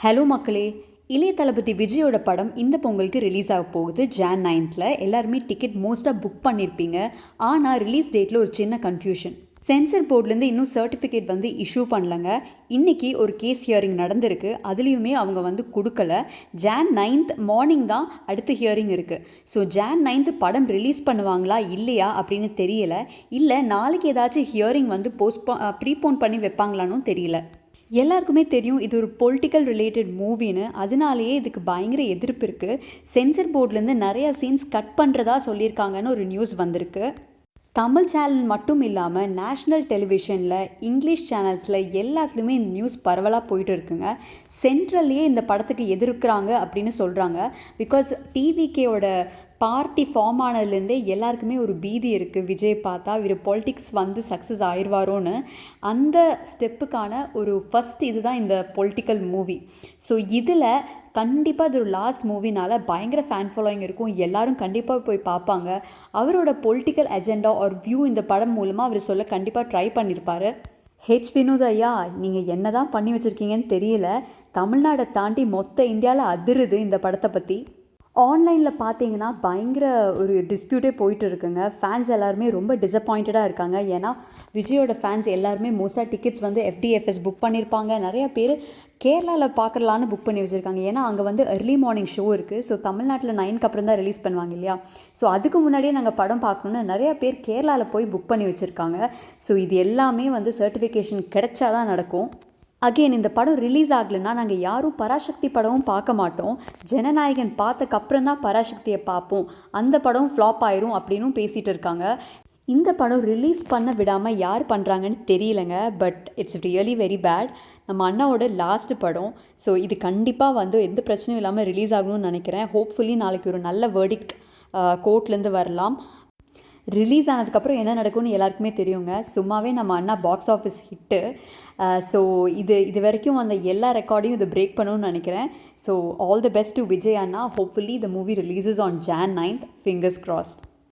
Hello மக்களே, இளைய தளபதி விஜயோட படம் இந்த பொங்கலுக்கு ரிலீஸ் ஆக போகுது ஜான் 9th. எல்லாருமே டிக்கெட் மோஸ்ட்டாக புக் பண்ணியிருப்பீங்க. ஆனால் ரிலீஸ் டேட்டில் ஒரு சின்ன கன்ஃபியூஷன். சென்சர் போர்ட்லேருந்து இன்னும் சர்டிஃபிகேட் இஷ்யூ பண்ணலங்க. இன்றைக்கி ஒரு கேஸ் ஹியரிங் நடந்திருக்கு. அதுலேயுமே அவங்க கொடுக்கல. ஜான் 9th மார்னிங் தான் அடுத்த ஹியரிங் இருக்குது. ஸோ ஜான் 9th படம் ரிலீஸ் பண்ணுவாங்களா இல்லையா அப்படின்னு தெரியல. இல்லை நாளைக்கு ஏதாச்சும் ஹியரிங் ப்ரீபோன் பண்ணி வைப்பாங்களான்னு தெரியல. எல்லாருக்குமே தெரியும் இது ஒரு பொலிட்டிக்கல் ரிலேட்டட் மூவின்னு. அதனாலேயே இதுக்கு பயங்கர எதிர்ப்பு இருக்குது. சென்சர் போர்ட்லேருந்து நிறையா சீன்ஸ் கட் பண்ணுறதா சொல்லியிருக்காங்கன்னு ஒரு நியூஸ் வந்திருக்கு. தமிழ் சேனல் மட்டும் இல்லாமல் நேஷ்னல் டெலிவிஷனில், இங்கிலீஷ் சேனல்ஸில் எல்லாத்துலேயுமே இந்த நியூஸ் பரவலாக போயிட்டு இருக்குங்க. சென்ட்ரல்லையே இந்த படத்துக்கு எதிர்க்கிறாங்க அப்படின்னு சொல்கிறாங்க. பிகாஸ் டிவிகேயோட பார்ட்டி ஃபார்ம் ஆனதுலேருந்தே எல்லாருக்குமே ஒரு பீதி இருக்குது. விஜய் பார்த்தா இவர் பொலிட்டிக்ஸ் சக்ஸஸ் ஆயிடுவாரோன்னு. அந்த ஸ்டெப்புக்கான ஒரு ஃபஸ்ட் இதுதான் இந்த பொலிட்டிக்கல் மூவி. ஸோ இதில் கண்டிப்பாக இது ஒரு லாஸ்ட் மூவினால் பயங்கர ஃபேன் ஃபாலோயிங் இருக்கும். எல்லோரும் கண்டிப்பாக போய் பார்ப்பாங்க. அவரோட பொலிட்டிக்கல் அஜெண்டா ஒரு வியூ இந்த படம் மூலமாக அவர் சொல்ல கண்டிப்பாக ட்ரை பண்ணியிருப்பார். வினோத் ஐயா, நீங்கள் என்ன தான் பண்ணி வச்சுருக்கீங்கன்னு தெரியல. தமிழ்நாடை தாண்டி மொத்த இந்தியாவில் அதிருது இந்த படத்தை பற்றி. ஆன்லைனில் பார்த்தீங்கன்னா பயங்கர ஒரு டிஸ்பியூட்டே போயிட்டு இருக்குங்க. ஃபேன்ஸ் எல்லாருமே ரொம்ப டிசப்பாயிண்டடாக இருக்காங்க. ஏன்னா விஜயோட ஃபேன்ஸ் எல்லாருமே மோஸ்ட்டாக டிக்கெட்ஸ் FDFS புக் பண்ணியிருப்பாங்க. நிறையா பேர் கேரளாவில் பார்க்கலான்னு புக் பண்ணி வச்சுருக்காங்க. ஏன்னா அங்கே early morning ஷோ இருக்குது. ஸோ தமிழ்நாட்டில் 9க்கு அப்புறம் தான் ரிலீஸ் பண்ணுவாங்க இல்லையா. ஸோ அதுக்கு முன்னாடியே நாங்கள் படம் பார்க்கணுன்னு நிறையா பேர் கேரளாவில் போய் புக் பண்ணி வச்சுருக்காங்க. ஸோ இது எல்லாமே சர்டிஃபிகேஷன் கிடைச்சா தான் நடக்கும். அகெயின் இந்த படம் ரிலீஸ் ஆகலைன்னா நாங்கள் யாரும் பராசக்தி படமும் பார்க்க மாட்டோம். ஜனநாயகன் பார்த்தக்கப்புறம் தான் பராசக்தியை பார்ப்போம். அந்த படம் ஃப்ளாப் ஆயிரும் அப்படின்னும் பேசிகிட்டு இருக்காங்க. இந்த படம் ரிலீஸ் பண்ண விடாமல் யார் பண்ணுறாங்கன்னு தெரியலங்க. But it's really very bad. நம்ம அண்ணாவோட லாஸ்ட் படம். ஸோ இது கண்டிப்பாக எந்த பிரச்சனையும் இல்லாமல் ரிலீஸ் ஆகணும்னு நினைக்கிறேன். ஹோப்ஃபுல்லி நாளைக்கு ஒரு நல்ல வேர்டிக்ட் கோர்ட்லேருந்து வரலாம். ரிலீஸ் ஆனதுக்கப்புறம் என்ன நடக்கும்னு எல்லாருக்குமே தெரியுங்க. சும்மாவே நம்ம அண்ணா பாக்ஸ் ஆஃபீஸ் ஹிட்டு. ஸோ இது வரைக்கும் எல்லா ரெக்கார்டையும் இது பிரேக் பண்ணணும்னு நினைக்கிறேன். So all the best to Vijay Anna. Hopefully the movie releases on Jan 9th. Fingers crossed.